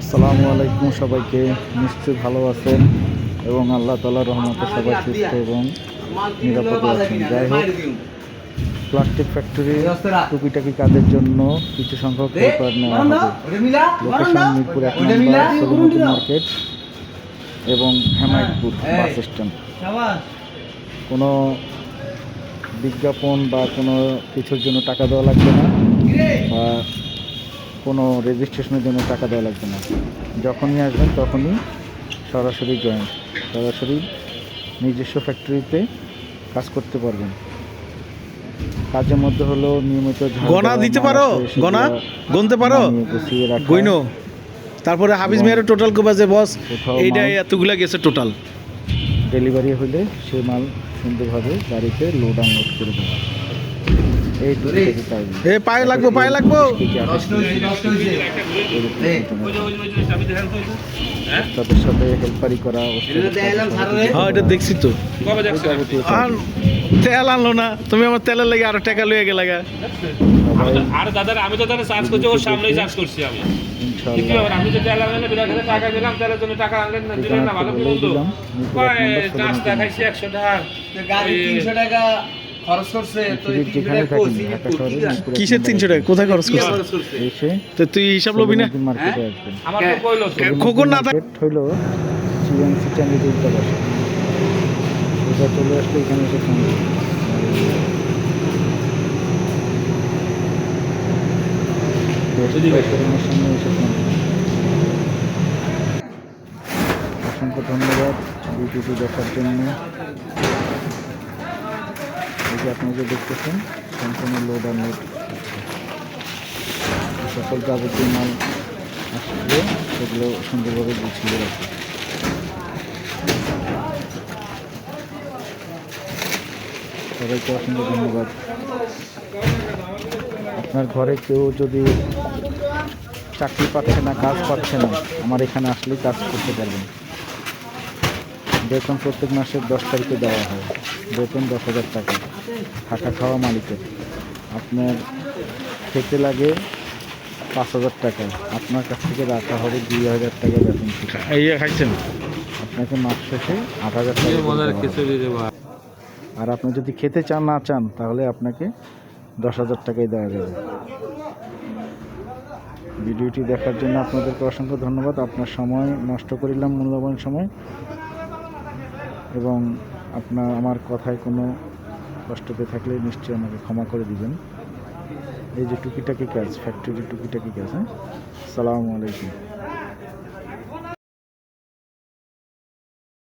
আসসালামু আলাইকুম সবাইকে। নিশ্চয়ই ভালো আছেন এবং আল্লাহ তাআলার রহমতে সবাই সুস্থ এবং নিরাপদে আছেন। যাই হোক, প্লাস্টিক ফ্যাক্টরি টুকিটাকি কাজের জন্য কিছু সংখ্যক হেল্পার নেওয়া হবে। লোকেশন মিরপুর 1 নম্বর সলিমুদ্দিন মার্কেট এবং হেমায়তপুর বাস স্ট্যান্ড। কোনো বিজ্ঞাপন বা কোনো কিছুর জন্য টাকা দেওয়া লাগবে না বা কোনো রেজিস্ট্রেশনের জন্য টাকা দেওয়া লাগবে না। যখনই আসবেন তখনই সরাসরি সরাসরি নিজস্ব ফ্যাক্টরিতে কাজ করতে পারবেন। কাজের মধ্যে হলো নিয়মিত গনা দিতে পারো, গনা গুনতে পারো, গইনো। তারপরে হাফিজ মেয়ের টোটাল কো বাজে বস, এইটাই এতগুলা গেছে টোটাল। ডেলিভারি হলে সে মাল সুন্দরভাবে গাড়িতে লোড আনলোড করে দেওয়া। এই টুকিটাকি কাজ। পায়ে লাগবো তাদের সাথে হেল্পারি করা। হ্যাঁ, এটা দেখছি তো। আর তেল আনলো না, তুমি আমার তেলের লাগে আরো টাকা লইয়া গেলে। আর দাদা আমি তো তাহলে চার্জ করছি, ওর সামনেই চার্জ করছি আমি। আমি তো তেল আনলেন না, টাকা দিলাম, তেলের জন্য টাকা আনলেন না, দিলেন না, ভালো বন্ধু। নাস্তা খাইছি 100 টাকা, গাড়ি 300 টাকা খরচ করছে। কিসের 300 টাকা কোথায় খরচ করছে? তো তুই হিসাব লবি না? আমার তো কইলো খোকন না থাকে হইলো সিএনসি চ্যানেল উল্টা পাশে। এটা চলে আসলে এখানে এসে ফোন সামনে এসে ফোন। অসংখ্য ধন্যবাদ ভিডিওটি দেখার জন্য। এই যে আপনারা যে দেখতেছেন সম্পূর্ণ লোড আনলোড সকল যাবতীয় মাল আসলে সেগুলো সুন্দরভাবে গুছিয়ে রাখে। সবাইকে অসংখ্য ধন্যবাদ। আপনার ঘরে কেউ যদি চাকরি পাচ্ছে না, কাজ পাচ্ছে না, আমার এখানে আসলেই কাজ করতে পারবেন। বেতন প্রত্যেক মাসের 10 তারিখে দেওয়া হয়। বেতন 10,000 টাকা, থাকা খাওয়া মালিকের। আপনার খেতে লাগে 5,000 টাকা, আপনার কাছ থেকে রাখা হবে 2,000 টাকা বেতন থেকে। খাইছেন, আপনাকে মাস শেষে 8,000 টাকা। আর আপনি যদি খেতে না চান তাহলে আপনাকে 10,000 টাকাই দেওয়া যাবে। ভিডিওটি দেখার জন্য আপনাদেরকে অসংখ্য ধন্যবাদ। আপনার সময় নষ্ট করিলাম, মূল্যবান সময়, এবং আমার কথায় কোনো কষ্ট পেয়ে থাকলে নিশ্চয়ই আমাকে ক্ষমা করে দিবেন। এই যে টুকিটাকি কাজ, ফ্যাক্টরি টুকিটাকি কাজ। হ্যাঁ, আসসালামু আলাইকুম।